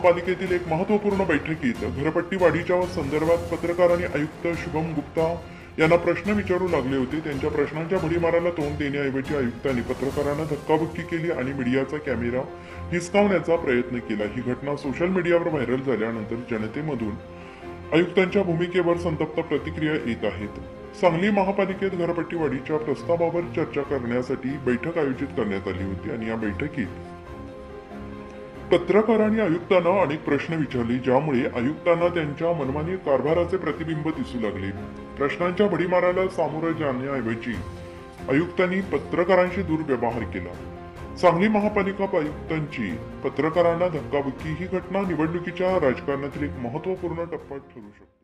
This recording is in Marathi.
महापालिकेतील एक महत्वपूर्ण बैठकीत घरपट्टी वाढीच्या संदर्भात पत्रकार आणि आयुक्त शुभम गुप्ता यांना प्रश्न विचारू लागले होते। त्यांच्या प्रश्नांच्या भडीमाराला तोंड देण्याऐवजी आयुक्तांनी पत्रकारांना धक्काबुक्की केली आणि मीडियाचा कॅमेरा हिसकावण्याचा प्रयत्न केला। ही घटना सोशल मीडियावर व्हायरल झाल्यानंतर जनतेमधून आयुक्तांच्या भूमिकेवर संतप्त प्रतिक्रिया येत आहेत। सांगली महापालिकेत घरपट्टी वाढीच्या प्रस्तावावर चर्चा करण्यासाठी बैठक आयोजित करण्यात आली होती आणि या बैठकीत पत्रकारांनी आयुक्तांना अनेक प्रश्न विचारले, ज्यामुळे आयुक्तांना त्यांच्या मनमानी कारभाराचे प्रतिबिंब दिसू लागले। प्रश्नांच्या भडीमाराला सामोरं जाण्याऐवजी आयुक्तांनी पत्रकारांशी दुर्व्यवहार केला। सांगली महापालिका आयुक्तांची पत्रकारांना धक्काबुक्की ही घटना निवडणुकीच्या राजकारणातील एक महत्वपूर्ण टप्पा ठरू शकते।